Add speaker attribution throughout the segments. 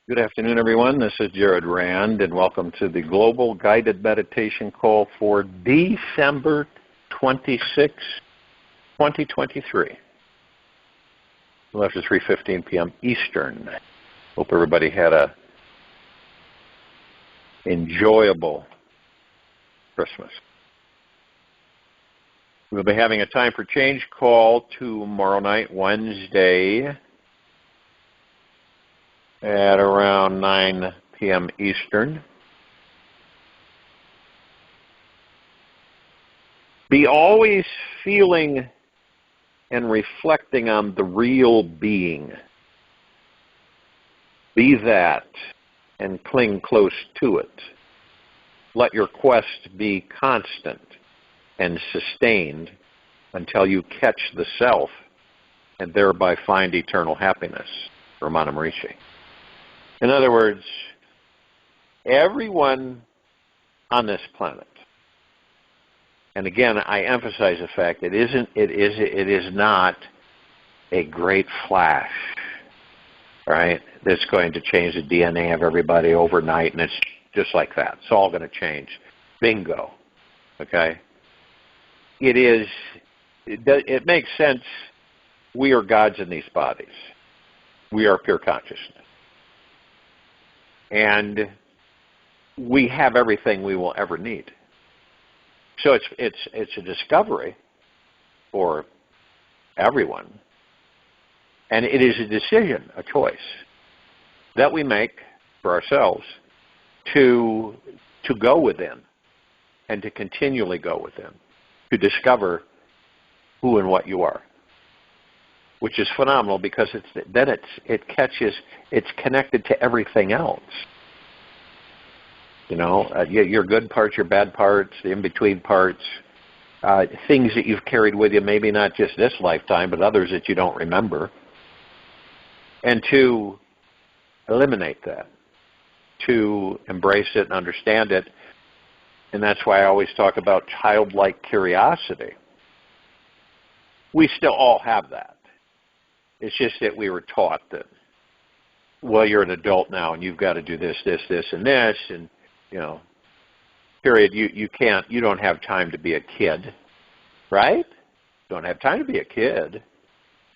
Speaker 1: Good afternoon, everyone. This is Jared Rand, and welcome to the Global Guided Meditation Call for December 26, 2023. After 3:15 p.m. Eastern. Hope everybody had a enjoyable Christmas. We'll be having a time for change call tomorrow night, Wednesday, at around 9 p.m. Eastern. Be always feeling and reflecting on the real being. Be that and cling close to it. Let your quest be constant and sustained until you catch the self and thereby find eternal happiness. Ramana Maharishi. In other words, everyone on this planet, and again, I emphasize the fact it is not a great flash, right? That's going to change the DNA of everybody overnight, and it's just like that. It's all going to change. Bingo. Okay? It makes sense. We are gods in these bodies. We are pure consciousness. And we have everything we will ever need. So it's a discovery for everyone. And it is a decision, a choice, that we make for ourselves to go within and to continually go within, to discover who and what you are. Which is phenomenal because it's connected to everything else. You know, your good parts, your bad parts, the in-between parts, things that you've carried with you, maybe not just this lifetime, but others that you don't remember. And to eliminate that, to embrace it and understand it. And that's why I always talk about childlike curiosity. We still all have that. It's just that we were taught that, well, you're an adult now and you've got to do this, this, this, and this, and, you know, period, you don't have time to be a kid, right? Don't have time to be a kid.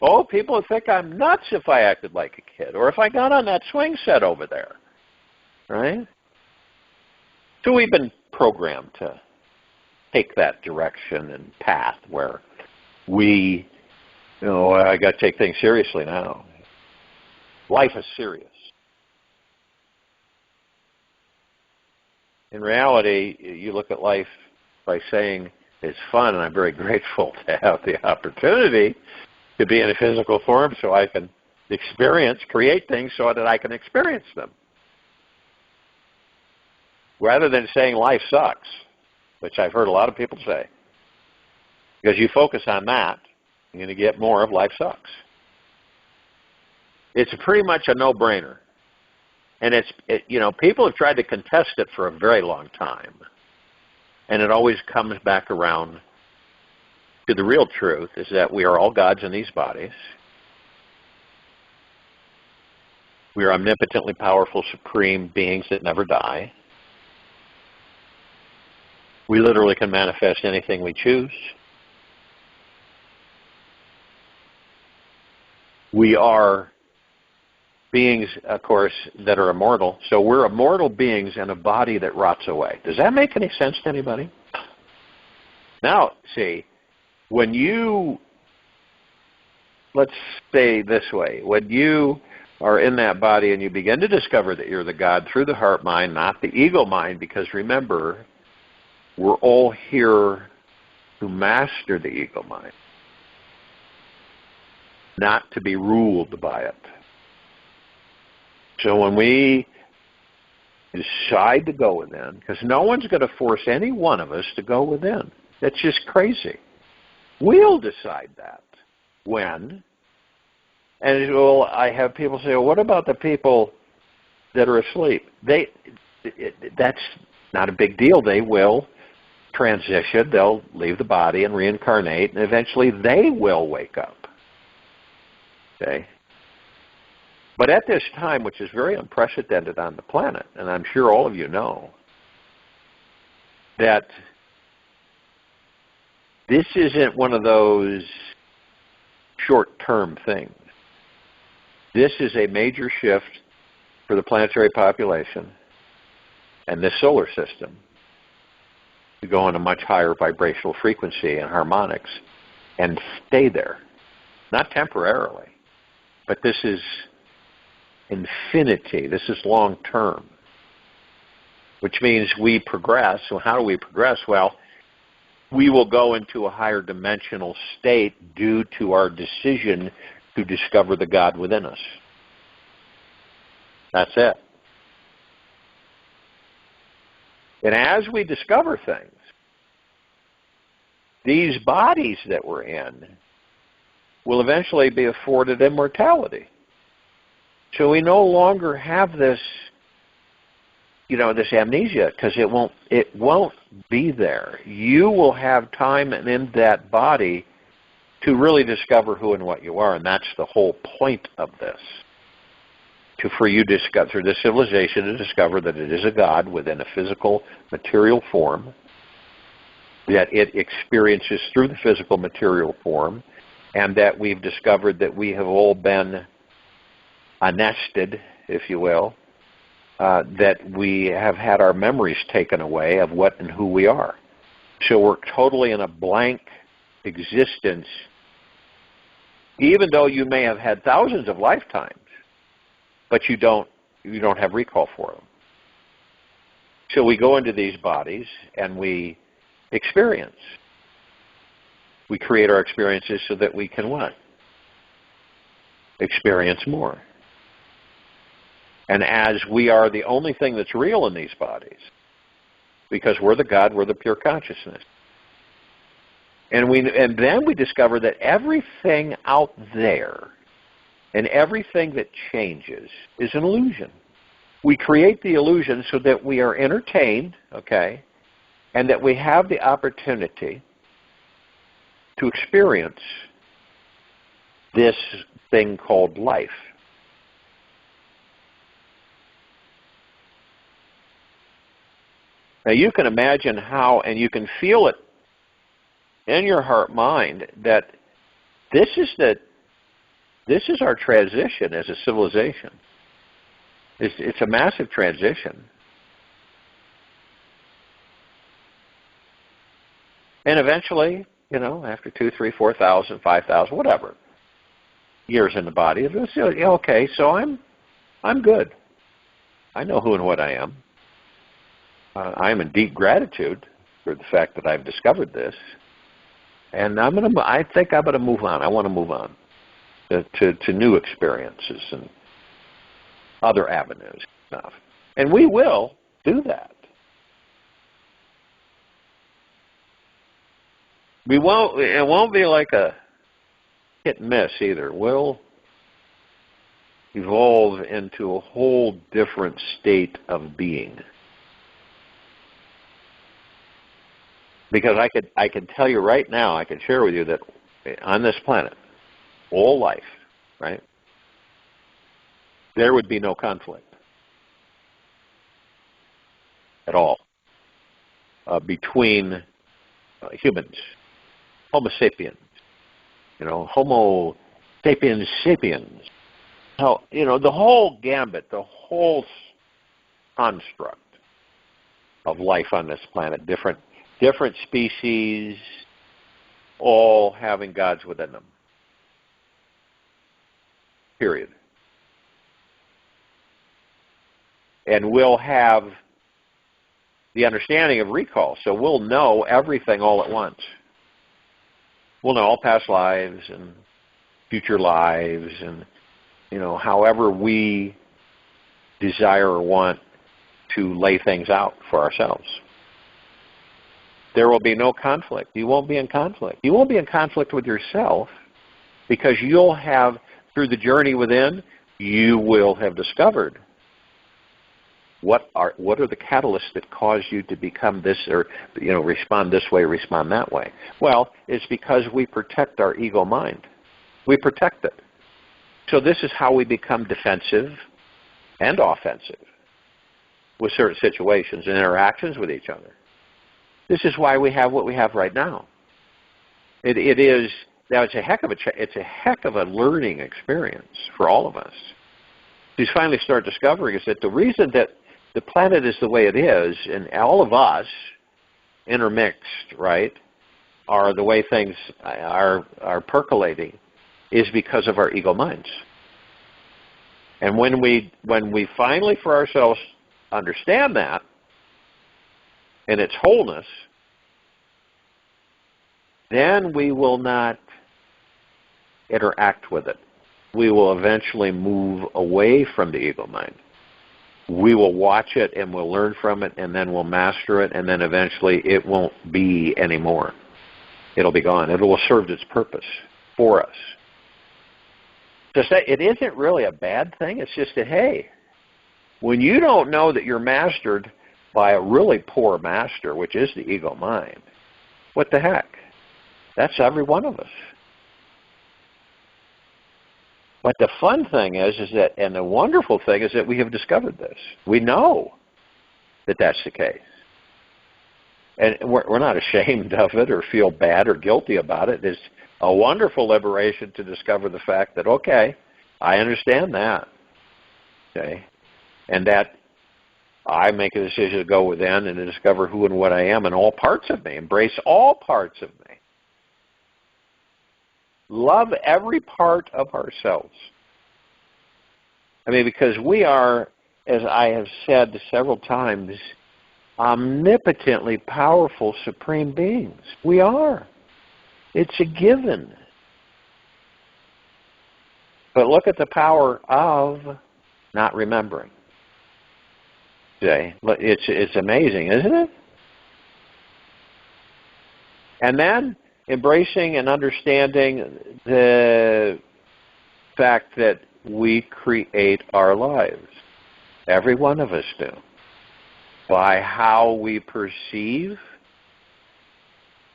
Speaker 1: Oh, people would think I'm nuts if I acted like a kid or if I got on that swing set over there, right? So we've been programmed to take that direction and path where we... You know, I got to take things seriously now. Life is serious. In reality, you look at life by saying it's fun, and I'm very grateful to have the opportunity to be in a physical form so I can create things so that I can experience them. Rather than saying life sucks, which I've heard a lot of people say. Because you focus on that, you're going to get more of life sucks. It's pretty much a no-brainer. And people have tried to contest it for a very long time. And it always comes back around to the real truth, is that we are all gods in these bodies. We are omnipotently powerful, supreme beings that never die. We literally can manifest anything we choose. We are beings, of course, that are immortal. So we're immortal beings in a body that rots away. Does that make any sense to anybody? Now, see, when you, let's say this way, when you are in that body and you begin to discover that you're the God through the heart mind, not the ego mind, because remember, we're all here to master the ego mind, not to be ruled by it. So when we decide to go within, because no one's going to force any one of us to go within. That's just crazy. We'll decide that. When? And well, I have people say, well, what about the people that are asleep? That's not a big deal. They will transition. They'll leave the body and reincarnate, and eventually they will wake up. Okay? But at this time, which is very unprecedented on the planet, and I'm sure all of you know, that this isn't one of those short-term things. This is a major shift for the planetary population and this solar system to go on a much higher vibrational frequency and harmonics and stay there. Not temporarily, but this is infinity. This is long-term, which means we progress. So how do we progress? Well, we will go into a higher dimensional state due to our decision to discover the God within us. That's it. And as we discover things, these bodies that we're in will eventually be afforded immortality. So we no longer have this, this amnesia, because it won't be there. You will have time and in that body to really discover who and what you are, and that's the whole point of this. For you to discover, through this civilization, to discover that it is a God within a physical, material form, that it experiences through the physical, material form, and that we've discovered that we have all been annested, if you will, that we have had our memories taken away of what and who we are. So we're totally in a blank existence, even though you may have had thousands of lifetimes, but you don't have recall for them. So we go into these bodies and we experience. We create our experiences so that we can what? Experience more. And as we are the only thing that's real in these bodies, because we're the God, we're the pure consciousness. And then we discover that everything out there and everything that changes is an illusion. We create the illusion so that we are entertained, okay, and that we have the opportunity to experience this thing called life. Now you can imagine how, and you can feel it in your heart mind, that this is our transition as a civilization. It's a massive transition. And eventually, after 2,000, 3,000, 4,000, 5,000, whatever years in the body, it's, okay, so I'm good. I know who and what I am. I am in deep gratitude for the fact that I've discovered this, and I think I'm going to move on. I want to move on to new experiences and other avenues and stuff. And we will do that. It won't be like a hit and miss either. We'll evolve into a whole different state of being. Because I can tell you right now, I can share with you that on this planet, all life, right, there would be no conflict at all between humans, Homo sapiens, Homo sapiens sapiens. How, the whole gambit, the whole construct of life on this planet, different species, all having gods within them. Period. And we'll have the understanding of recall, so we'll know everything all at once. We'll know all past lives and future lives and, however we desire or want to lay things out for ourselves. There will be no conflict. You won't be in conflict. You won't be in conflict with yourself because you'll have, through the journey within, you will have discovered what are the catalysts that cause you to become this or, respond this way, respond that way. Well, it's because we protect our ego mind. We protect it. So this is how we become defensive and offensive with certain situations and interactions with each other. This is why we have what we have right now. It is now. It's a heck of a learning experience for all of us. To finally start discovering is that the reason that the planet is the way it is, and all of us intermixed, right, are the way things are percolating, is because of our ego minds. And when we finally for ourselves understand that in its wholeness, then we will not interact with it. We will eventually move away from the ego mind. We will watch it and we'll learn from it, and then we'll master it, and then eventually it won't be anymore. It'll be gone. It will have served its purpose for us. To say it isn't really a bad thing, it's just that, hey, when you don't know that you're mastered by a really poor master, which is the ego mind, what the heck? That's every one of us. But the fun thing is that, and the wonderful thing is that we have discovered this. We know that that's the case. And we're not ashamed of it or feel bad or guilty about it. It's a wonderful liberation to discover the fact that, okay, I understand that. Okay? And that I make a decision to go within and to discover who and what I am in all parts of me. Embrace all parts of me. Love every part of ourselves. I mean, because we are, as I have said several times, omnipotently powerful supreme beings. We are. It's a given. But look at the power of not remembering. It's amazing, isn't it? And then embracing and understanding the fact that we create our lives. Every one of us do. By how we perceive,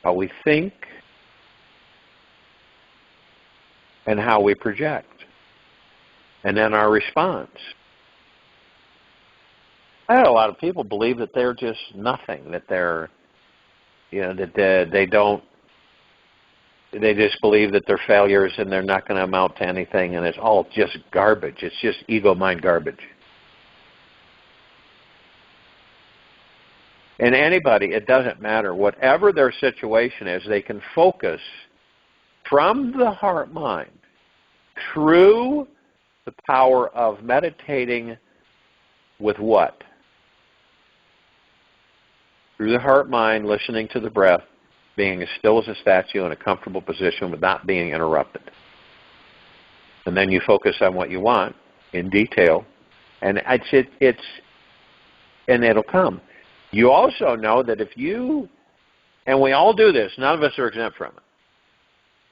Speaker 1: how we think, and how we project. And then our response. I had a lot of people believe that they're just nothing, that they're, that they just believe that they're failures and they're not going to amount to anything, and it's all just garbage. It's just ego mind garbage. And anybody, it doesn't matter, whatever their situation is, they can focus from the heart mind through the power of meditating with what? Through the heart mind, listening to the breath, being as still as a statue in a comfortable position with not being interrupted. And then you focus on what you want in detail, and it'll come. You also know that if you, and we all do this, none of us are exempt from it.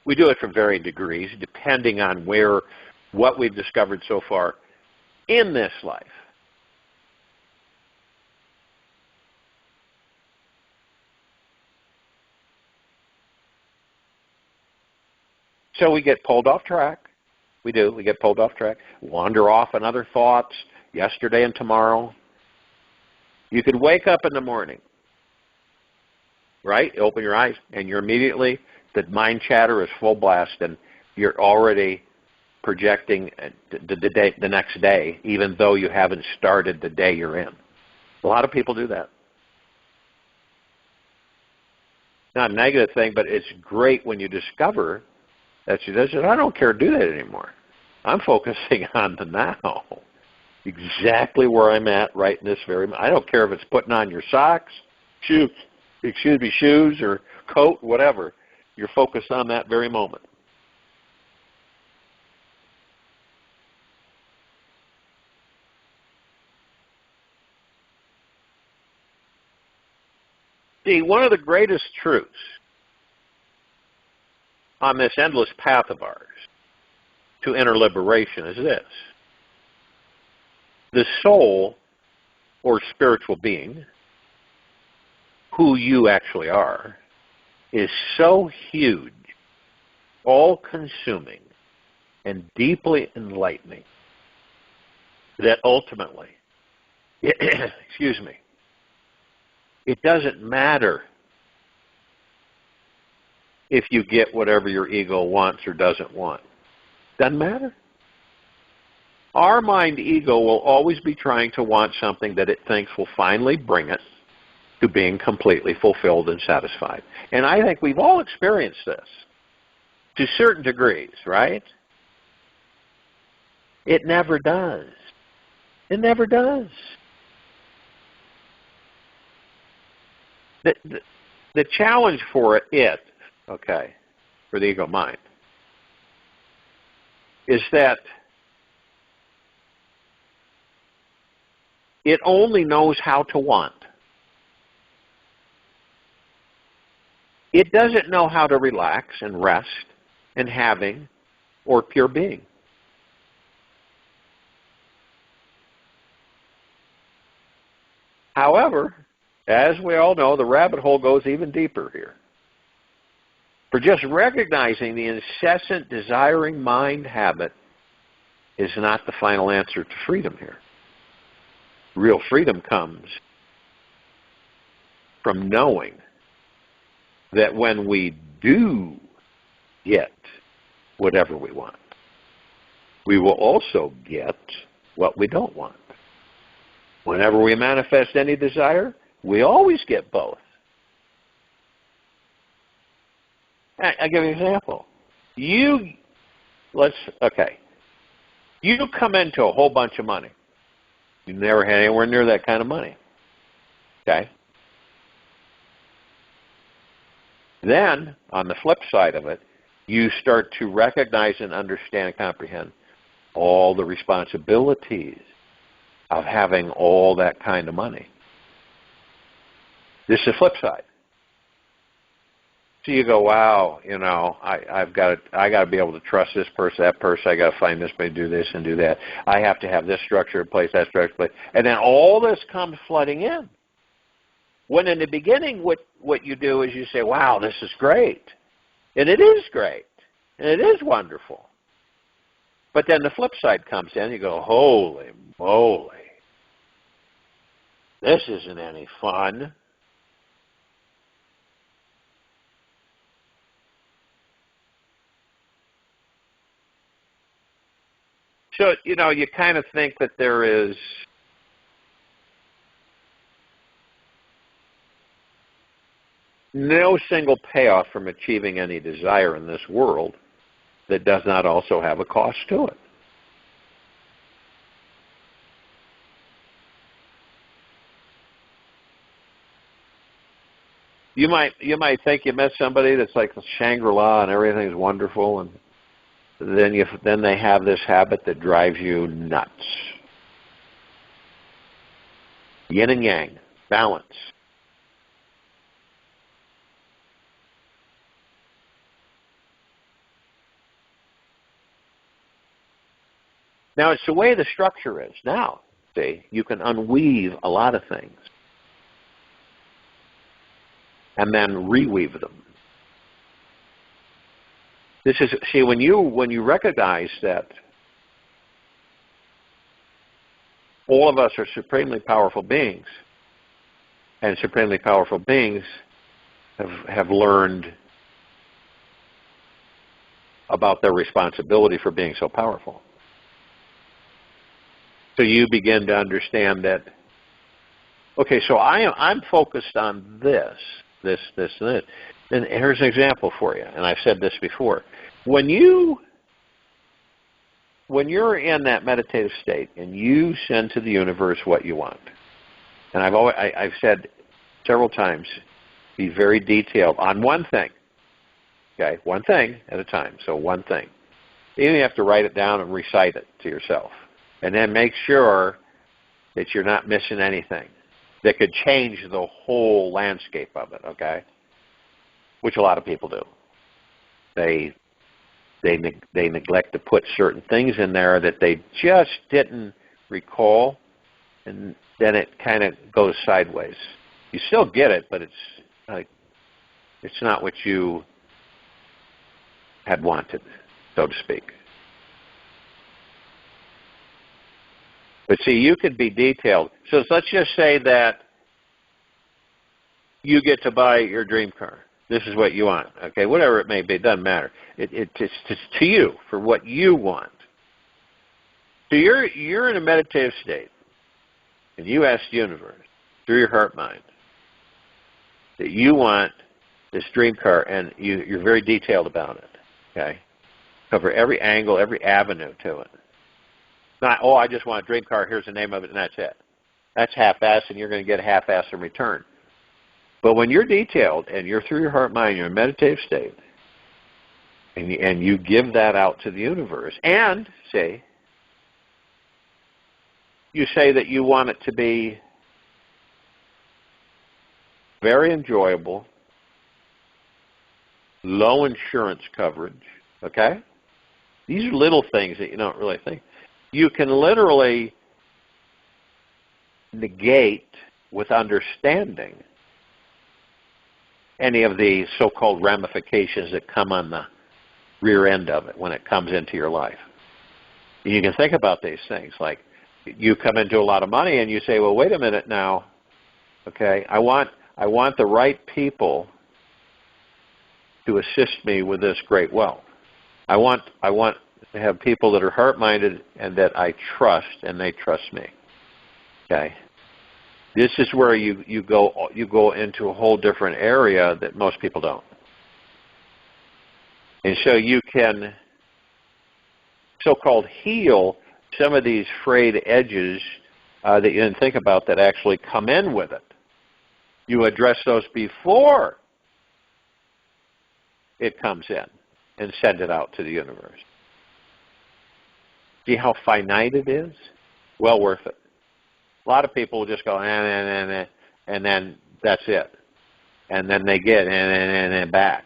Speaker 1: We do it from varying degrees, depending on what we've discovered so far in this life. So we get pulled off track. We do. We get pulled off track. Wander off on other thoughts, yesterday and tomorrow. You could wake up in the morning, right? Open your eyes, and you're immediately, the mind chatter is full blast, and you're already projecting the next day, even though you haven't started the day you're in. A lot of people do that. Not a negative thing, but it's great when you discover that I don't care to do that anymore. I'm focusing on the now. Exactly where I'm at right in this very moment. I don't care if it's putting on your socks, shoes, or coat, whatever. You're focused on that very moment. See, one of the greatest truths on this endless path of ours to inner liberation is this. The soul, or spiritual being, who you actually are, is so huge, all-consuming, and deeply enlightening that ultimately, excuse me, it doesn't matter if you get whatever your ego wants or doesn't want. Doesn't matter. Our mind ego will always be trying to want something that it thinks will finally bring it to being completely fulfilled and satisfied. And I think we've all experienced this to certain degrees, right? It never does. It never does. The challenge for it, for the ego mind, is that it only knows how to want. It doesn't know how to relax and rest and having or pure being. However, as we all know, the rabbit hole goes even deeper here. For just recognizing the incessant desiring mind habit is not the final answer to freedom here. Real freedom comes from knowing that when we do get whatever we want, we will also get what we don't want. Whenever we manifest any desire, we always get both. I'll give you an example. You come into a whole bunch of money. You never had anywhere near that kind of money. Okay? Then, on the flip side of it, you start to recognize and understand and comprehend all the responsibilities of having all that kind of money. This is the flip side. So you go, wow, I got to be able to trust this person, that person. I got to find this way, do this and do that. I have to have this structure in place, that structure in place, and then all this comes flooding in. When in the beginning, what you do is you say, wow, this is great, and it is great, and it is wonderful. But then the flip side comes in. You go, holy moly, this isn't any fun. So, you kind of think that there is no single payoff from achieving any desire in this world that does not also have a cost to it. You might think you met somebody that's like Shangri-La and everything's wonderful, and then they have this habit that drives you nuts. Yin and yang, balance. Now, it's the way the structure is now. See, you can unweave a lot of things and then reweave them. This is, see, when you recognize that all of us are supremely powerful beings, and supremely powerful beings have learned about their responsibility for being so powerful. So you begin to understand that, okay, so I'm focused on this. And here's an example for you, and I've said this before. When you're in that meditative state and you send to the universe what you want, and I've said several times, be very detailed on one thing. Okay, one thing at a time. So one thing. You have to write it down and recite it to yourself, and then make sure that you're not missing anything that could change the whole landscape of it. Okay. Which a lot of people do. They neglect to put certain things in there that they just didn't recall, and then it kind of goes sideways. You still get it, but it's not what you had wanted, so to speak. But see, you could be detailed. So let's just say that you get to buy your dream car. This is what you want. Okay, whatever it may be, it doesn't matter. It's to you for what you want. So you're in a meditative state, and you ask the universe through your heart mind that you want this dream car, and you're very detailed about it. Okay, cover every angle, every avenue to it. Not, oh, I just want a dream car, here's the name of it, and that's it. That's half-assed, and you're going to get a half-ass in return. But when you're detailed, and you're through your heart mind, you're in a meditative state, and you give that out to the universe, and you say that you want it to be very enjoyable, low insurance coverage, okay? These are little things that you don't really think. You can literally negate with understanding any of the so-called ramifications that come on the rear end of it when it comes into your life. And you can think about these things like you come into a lot of money and you say, well, wait a minute now, okay, I want the right people to assist me with this great wealth. I want to have people that are heart-minded and that I trust, and they trust me. Okay, this is where you go into a whole different area that most people don't, and so you can so-called heal some of these frayed edges that you didn't think about that actually come in with it. You address those before it comes in and send it out to the universe. See how finite it is? Well worth it. A lot of people will just go, and then that's it. And then they get and back.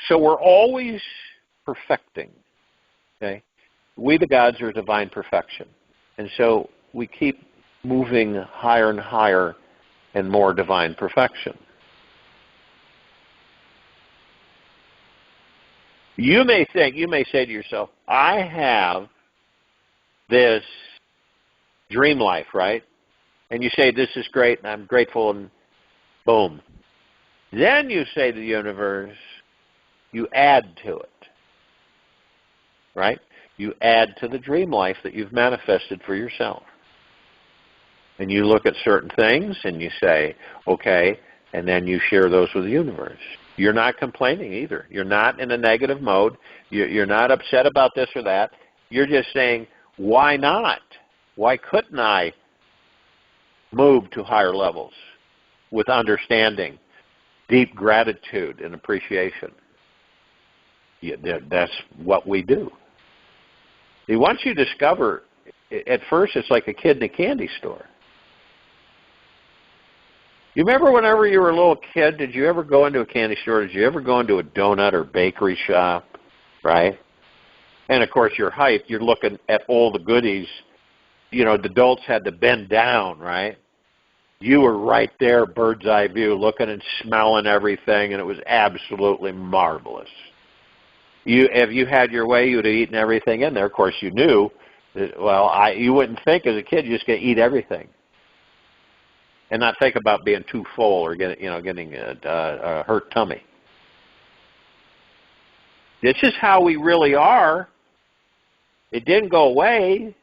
Speaker 1: So we're always perfecting. Okay? We, the gods, are divine perfection. And so we keep moving higher and higher and more divine perfection. You may say to yourself, I have this dream life, right? And you say, this is great, and I'm grateful, and boom. Then you say to the universe, you add to it, right? You add to the dream life that you've manifested for yourself. And you look at certain things and you say, okay, and then you share those with the universe. You're not complaining either. You're not in a negative mode. You're not upset about this or that. You're just saying, why not? Why couldn't I move to higher levels with understanding, deep gratitude and appreciation? Yeah, that's what we do. See, once you discover, at first it's like a kid in a candy store. You remember whenever you were a little kid, did you ever go into a candy store? Did you ever go into a donut or bakery shop, right? And, of course, you're hyped. You're looking at all the goodies. You know, the adults had to bend down, right? You were right there, bird's eye view, looking and smelling everything, and it was absolutely marvelous. If you had your way, you would have eaten everything in there. Of course, you knew that, you wouldn't think as a kid you're just going to eat everything and not think about being too full or getting a hurt tummy. This is how we really are. It didn't go away.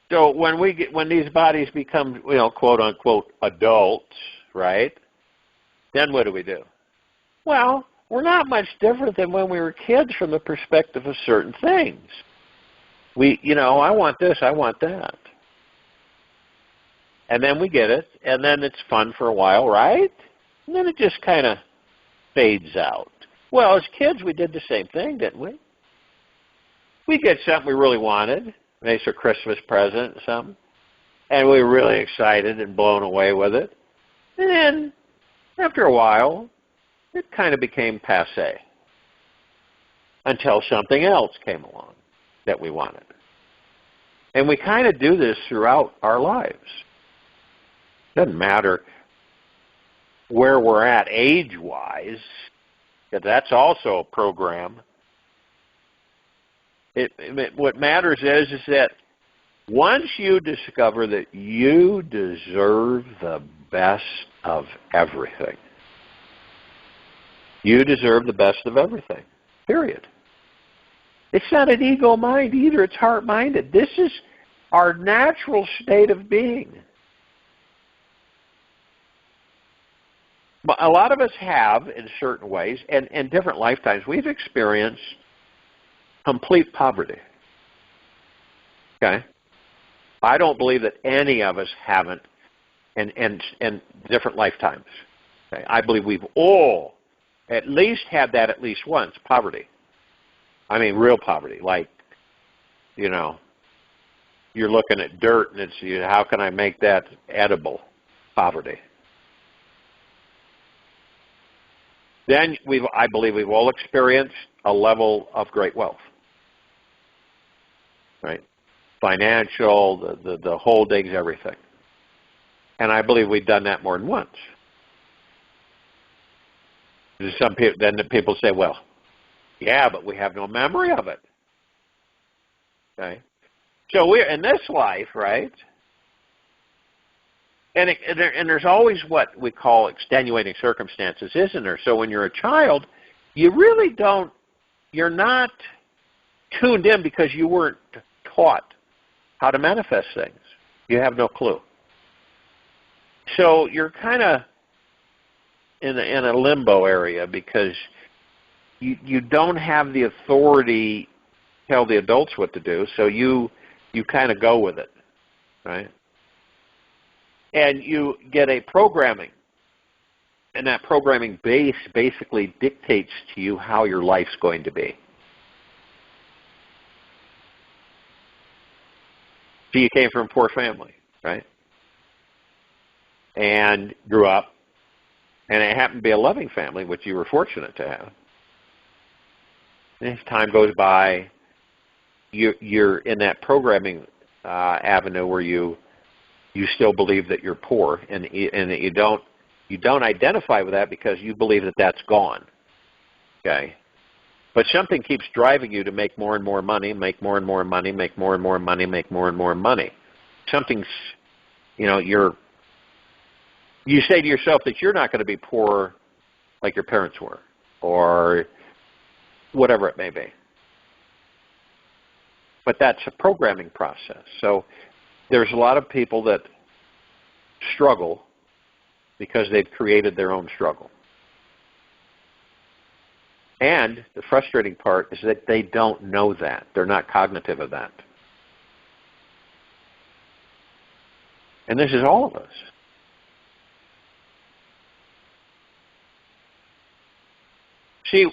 Speaker 1: So when these bodies become, quote unquote adults, right? Then what do? Well, we're not much different than when we were kids from the perspective of certain things. I want this, I want that. And then we get it, and then it's fun for a while, right? And then it just kind of fades out. Well, as kids, we did the same thing, didn't we? We get something we really wanted, maybe a Christmas present or something, and we were really excited and blown away with it. And then, after a while, it kind of became passé until something else came along that we wanted. And we kind of do this throughout our lives. Doesn't matter where we're at age-wise, because that's also a program. What matters is that once you discover that you deserve the best of everything, you deserve the best of everything, period. It's not an ego mind either, it's heart-minded. This is our natural state of being. But a lot of us have, in certain ways, and in different lifetimes, we've experienced complete poverty. Okay? I don't believe that any of us haven't in different lifetimes. Okay? I believe we've all at least had that at least once, poverty. I mean, real poverty, like, you know, you're looking at dirt and it's, how can I make that edible? Poverty. Then I believe we've all experienced a level of great wealth, right? Financial, the holdings, everything. And I believe we've done that more than once. Some people, then the people say, well, yeah, but we have no memory of it. Okay? So we're in this life, right? And there's always what we call extenuating circumstances, isn't there? So when you're a child, you really you're not tuned in because you weren't taught how to manifest things. You have no clue. So you're kind of in a limbo area because you don't have the authority to tell the adults what to do, so you kind of go with it, right? And you get a programming, and that programming base basically dictates to you how your life's going to be. So you came from a poor family, right? And grew up, and it happened to be a loving family, which you were fortunate to have. And as time goes by, you're in that programming avenue where you still believe that you're poor, and that you don't identify with that because you believe that that's gone. Okay, but something keeps driving you to make more and more money, make more and more money, make more and more money, make more and more money. Something's, you say to yourself that you're not going to be poor like your parents were, or whatever it may be. But that's a programming process. So there's a lot of people that struggle because they've created their own struggle. And the frustrating part is that they don't know that. They're not cognitive of that. And this is all of us. See,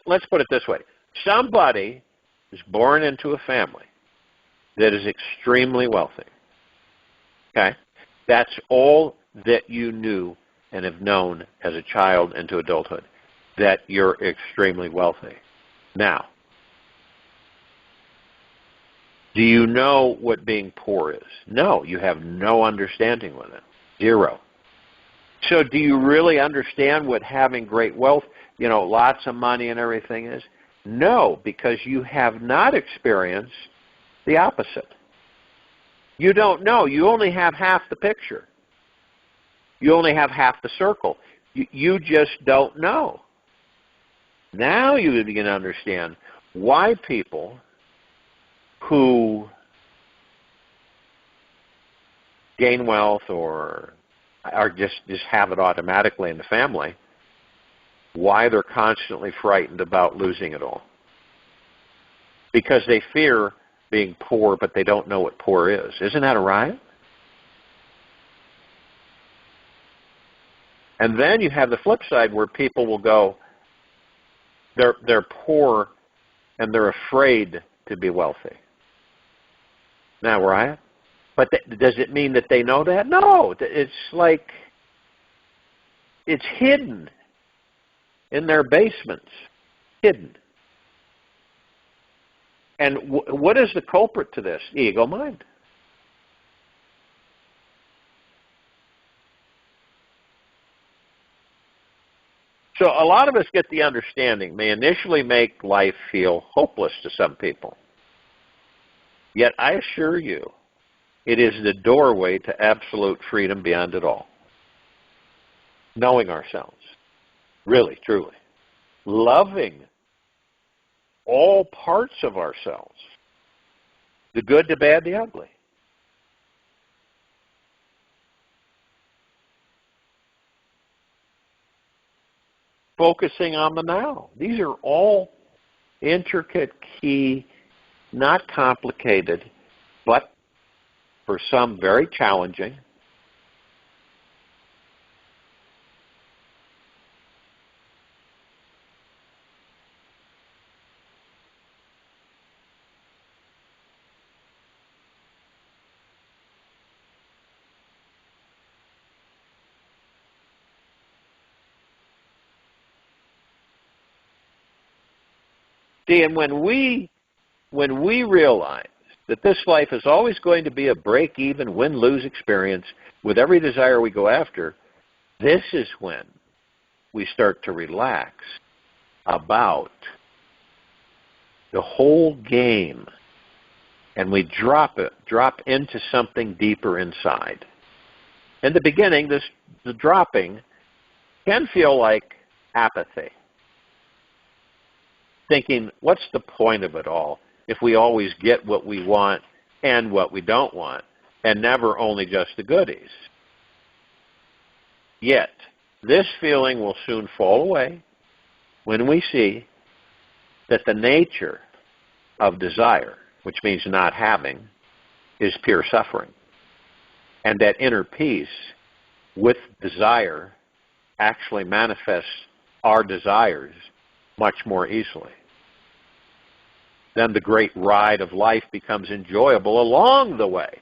Speaker 1: let's put it this way. Somebody is born into a family that is extremely wealthy. Okay? That's all that you knew and have known as a child into adulthood, that you're extremely wealthy. Now, do you know what being poor is? No, you have no understanding with it. Zero. So do you really understand what having great wealth, lots of money and everything is? No, because you have not experienced the opposite. You don't know. You only have half the picture. You only have half the circle. You just don't know. Now you begin to understand why people who gain wealth or are just have it automatically in the family, why they're constantly frightened about losing it all. Because they fear being poor, but they don't know what poor is. Isn't that a riot? And then you have the flip side where people will go, they're poor and they're afraid to be wealthy. Now, riot? But does it mean that they know that? No. It's like it's hidden in their basements. Hidden. And what is the culprit to this? Ego mind. So a lot of us get the understanding may initially make life feel hopeless to some people. Yet I assure you, it is the doorway to absolute freedom beyond it all. Knowing ourselves, really, truly. Loving all parts of ourselves, the good, the bad, the ugly. Focusing on the now. These are all intricate, key, not complicated, but for some very challenging. See, and when we realize that this life is always going to be a break-even, win-lose experience with every desire we go after, this is when we start to relax about the whole game, and we drop into something deeper inside. In the beginning, the dropping can feel like apathy. Thinking, what's the point of it all if we always get what we want and what we don't want, and never only just the goodies? Yet, this feeling will soon fall away when we see that the nature of desire, which means not having, is pure suffering. And that inner peace with desire actually manifests our desires much more easily. Then the great ride of life becomes enjoyable along the way.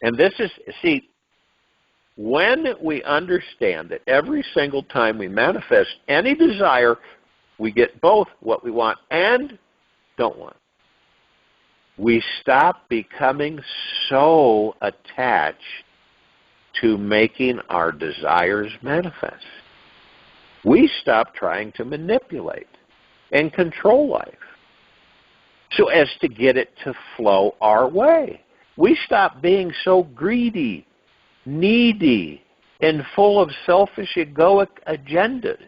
Speaker 1: And this is, see, when we understand that every single time we manifest any desire, we get both what we want and don't want. We stop becoming so attached to making our desires manifest. We stop trying to manipulate and control life so as to get it to flow our way. We stop being so greedy, needy, and full of selfish, egoic agendas.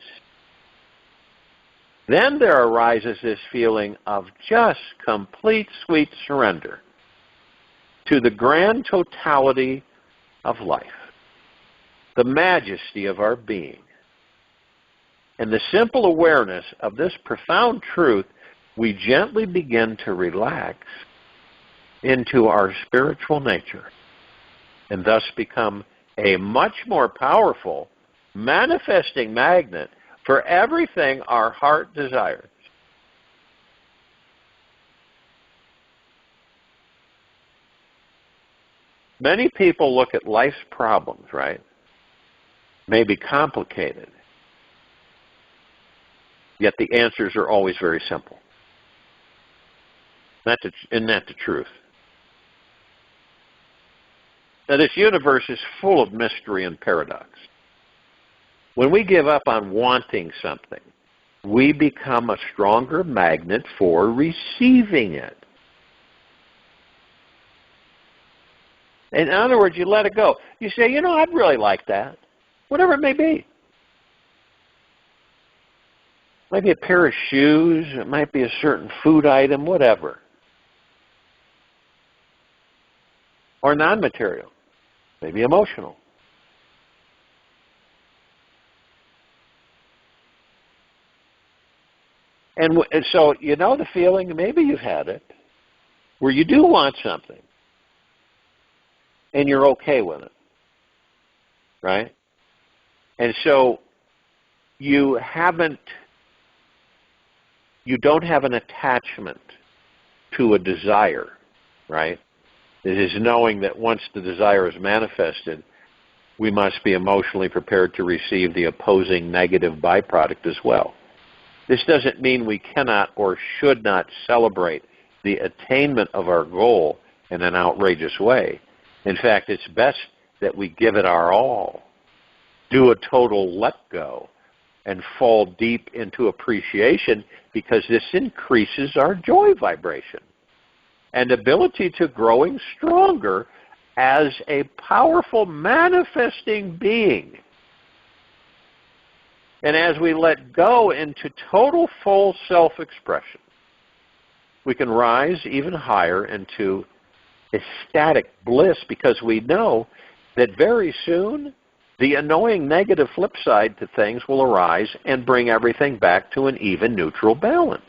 Speaker 1: Then there arises this feeling of just complete sweet surrender to the grand totality of life, the majesty of our being. And the simple awareness of this profound truth, we gently begin to relax into our spiritual nature and thus become a much more powerful manifesting magnet for everything our heart desires. Many people look at life's problems, right? May be complicated, yet the answers are always very simple. Isn't that the truth? Now, this universe is full of mystery and paradox. When we give up on wanting something, we become a stronger magnet for receiving it. In other words, you let it go. You say, I'd really like that. Whatever it may be. Maybe a pair of shoes. It might be a certain food item, whatever. Or non-material. Maybe emotional. And so, the feeling, maybe you've had it, where you do want something, and you're okay with it, right? And so you don't have an attachment to a desire, right? It is knowing that once the desire is manifested, we must be emotionally prepared to receive the opposing negative byproduct as well. This doesn't mean we cannot or should not celebrate the attainment of our goal in an outrageous way. In fact, it's best that we give it our all, do a total let go, and fall deep into appreciation, because this increases our joy vibration and ability to growing stronger as a powerful manifesting being. And as we let go into total full self-expression, we can rise even higher into ecstatic bliss, because we know that very soon the annoying negative flip side to things will arise and bring everything back to an even neutral balance.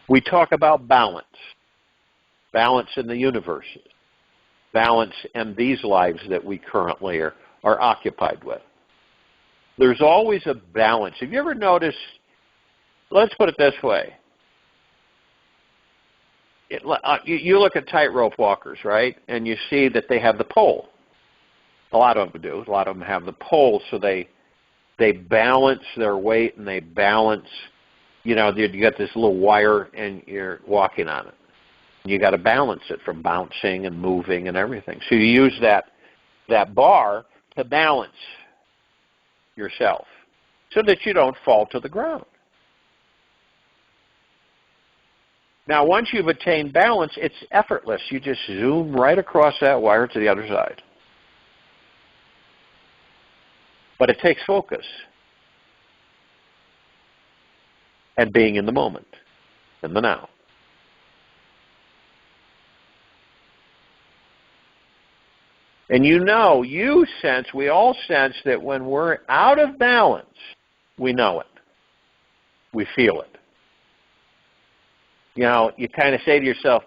Speaker 1: We talk about balance. Balance in the universe. Balance in these lives that we currently are occupied with. There's always a balance. Have you ever noticed, let's put it this way. You look at tightrope walkers, right? And you see that they have the pole. A lot of them do. A lot of them have the pole, so they balance their weight, and they balance, you got this little wire and you're walking on it. You got to balance it from bouncing and moving and everything. So you use that bar to balance yourself so that you don't fall to the ground. Now, once you've attained balance, it's effortless. You just zoom right across that wire to the other side. But it takes focus and being in the moment, in the now. And you sense, we all sense that when we're out of balance, we know it. We feel it. You kind of say to yourself,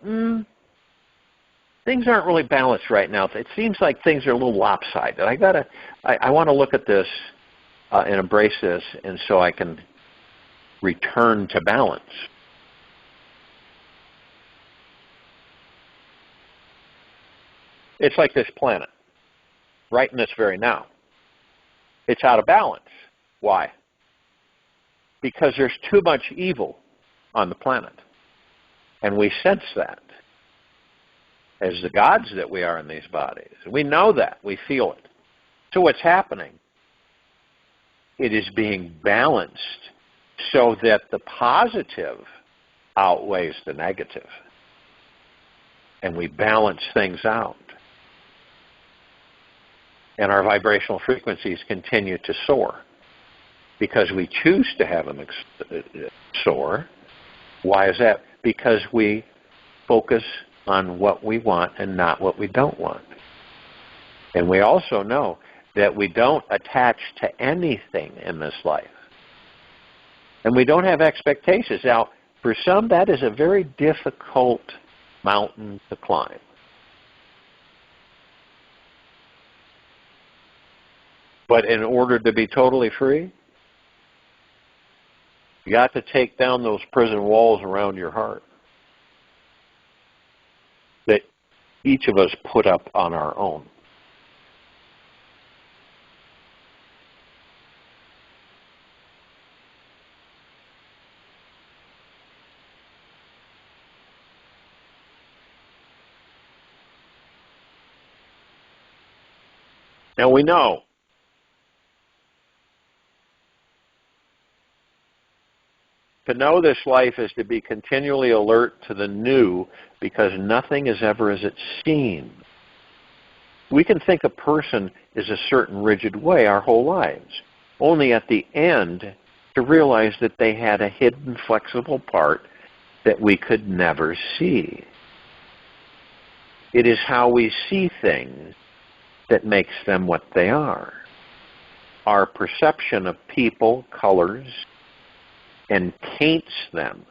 Speaker 1: things aren't really balanced right now. It seems like things are a little lopsided. I want to look at this and embrace this, and so I can return to balance. It's like this planet, right in this very now. It's out of balance. Why? Because there's too much evil on the planet. And we sense that as the gods that we are in these bodies. We know that. We feel it. So what's happening? It is being balanced so that the positive outweighs the negative. And we balance things out. And our vibrational frequencies continue to soar because we choose to have them soar. Why is that? Because we focus on what we want and not what we don't want. And we also know that we don't attach to anything in this life. And we don't have expectations. Now, for some, that is a very difficult mountain to climb. But in order to be totally free, you got to take down those prison walls around your heart that each of us put up on our own. Now we know to know this life is to be continually alert to the new, because nothing is ever as it seems. We can think a person is a certain rigid way our whole lives, only at the end to realize that they had a hidden flexible part that we could never see. It is how we see things that makes them what they are. Our perception of people, colors, and taints them,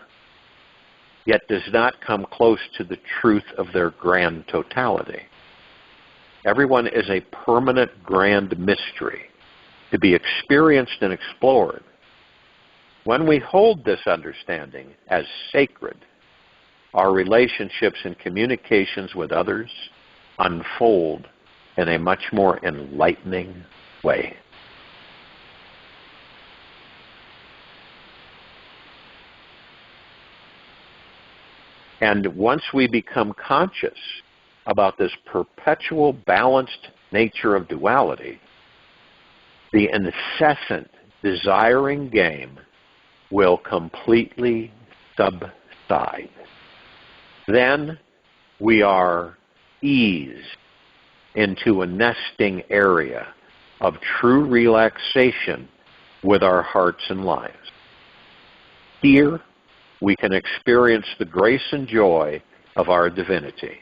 Speaker 1: yet does not come close to the truth of their grand totality. Everyone is a permanent grand mystery to be experienced and explored. When we hold this understanding as sacred, our relationships and communications with others unfold in a much more enlightening way. And once we become conscious about this perpetual balanced nature of duality, the incessant desiring game will completely subside. Then we are eased into a nesting area of true relaxation with our hearts and lives. Here, we can experience the grace and joy of our divinity,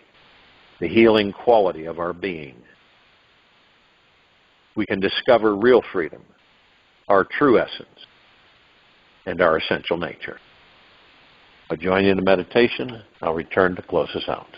Speaker 1: the healing quality of our being. We can discover real freedom, our true essence, and our essential nature. I'll join you in the meditation. I'll return to close us out.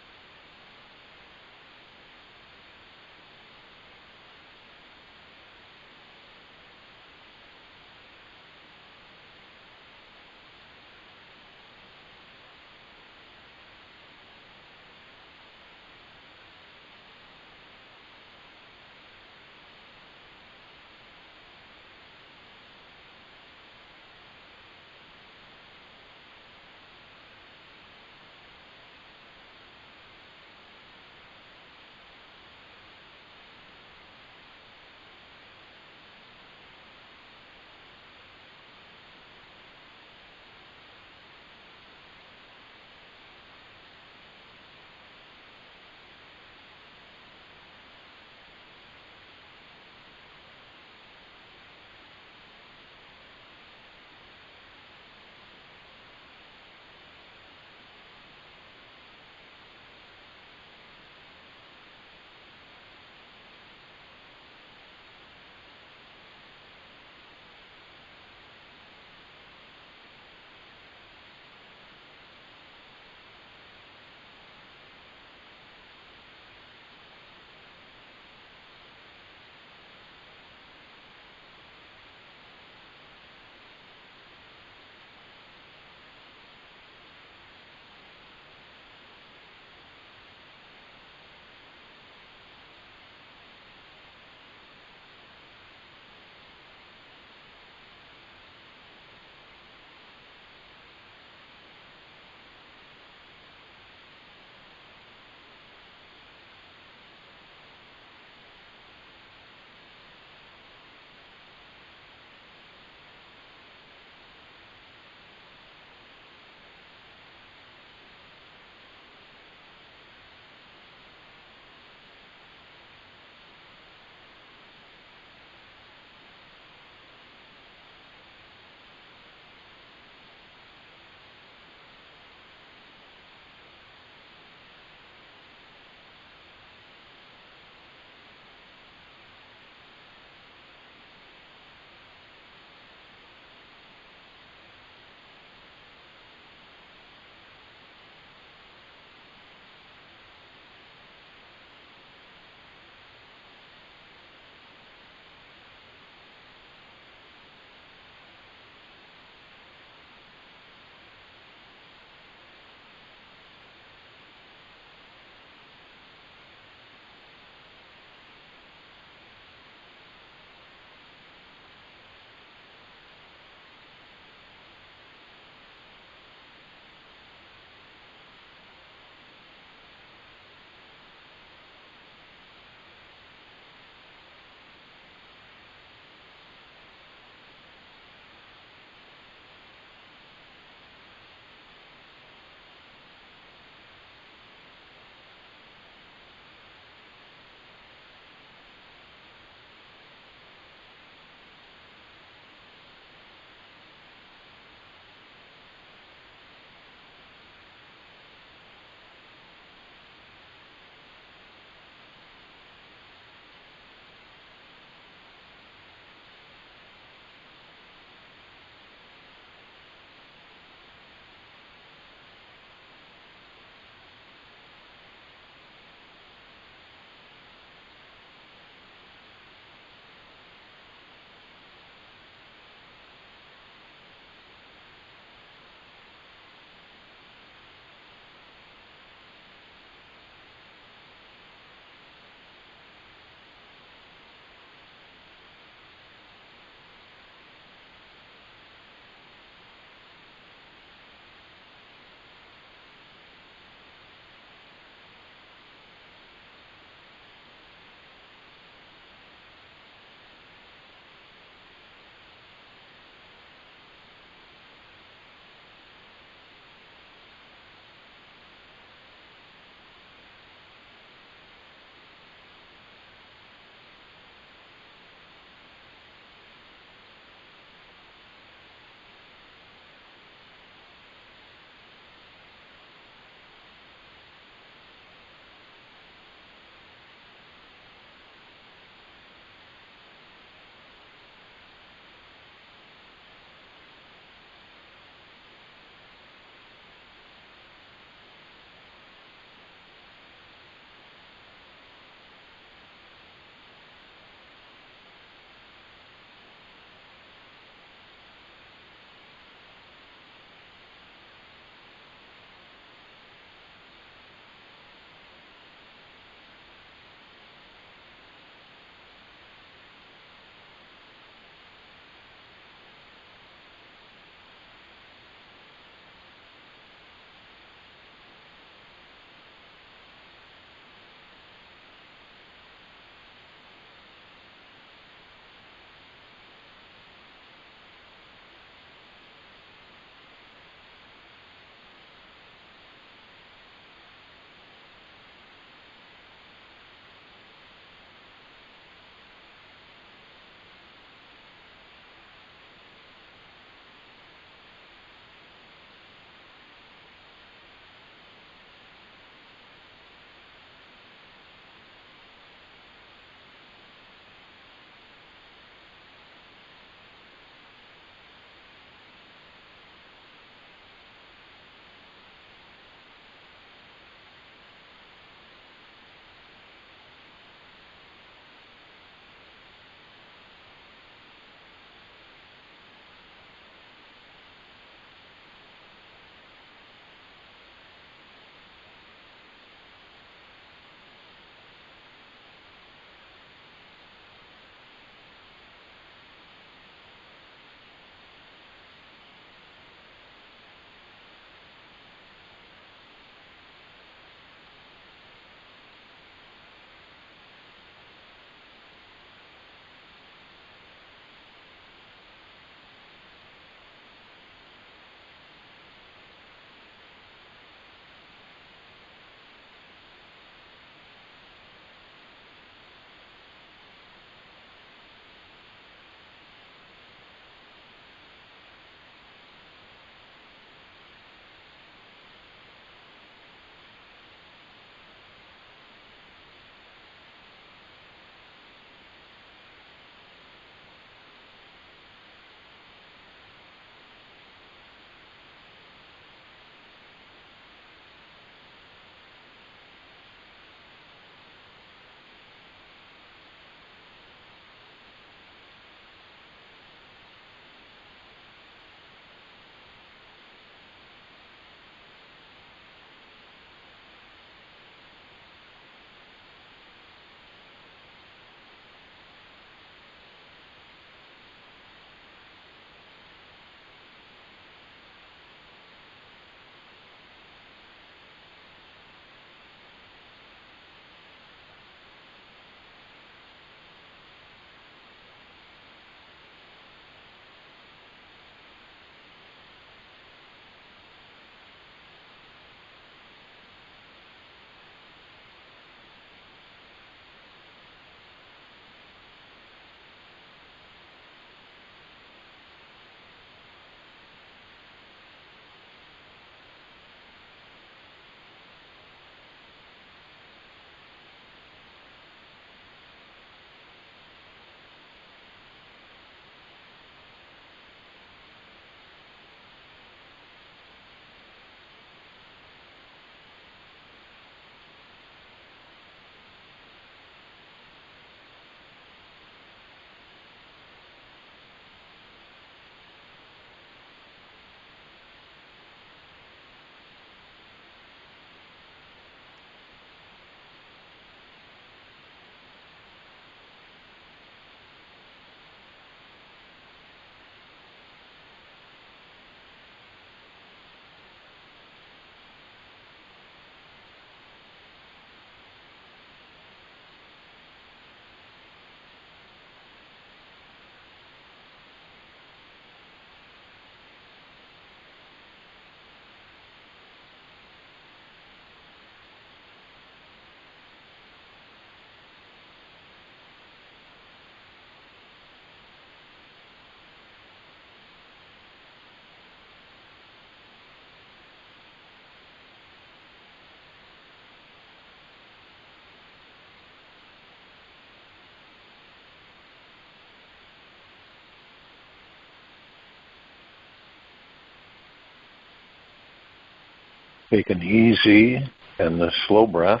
Speaker 1: Take an easy and the slow breath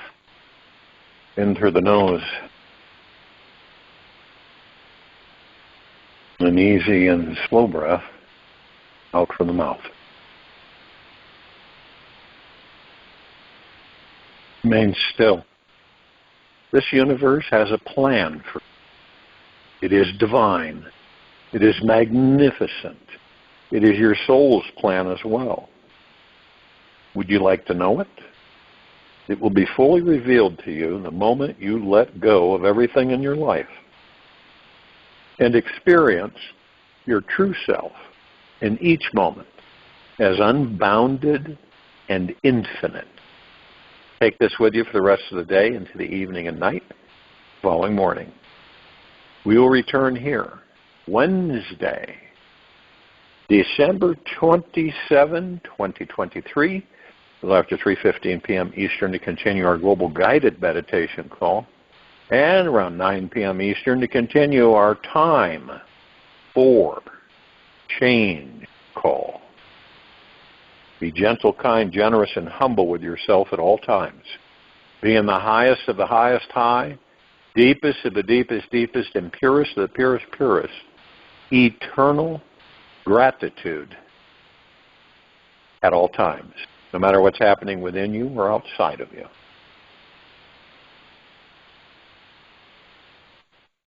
Speaker 1: in through the nose. An easy and slow breath out from the mouth. Remain still. This universe has a plan for you. It is divine. It is magnificent. It is your soul's plan as well. Would you like to know it? It will be fully revealed to you the moment you let go of everything in your life and experience your true self in each moment as unbounded and infinite. Take this with you for the rest of the day into the evening and night, following morning. We will return here Wednesday, December 27, 2023, a little after 3:15 p.m. Eastern to continue our global guided meditation call, and around 9 p.m. Eastern to continue our time for change call. Be gentle, kind, generous, and humble with yourself at all times. Be in the highest of the highest high, deepest of the deepest deepest, and purest of the purest purest. Eternal gratitude at all times, no matter what's happening within you or outside of you.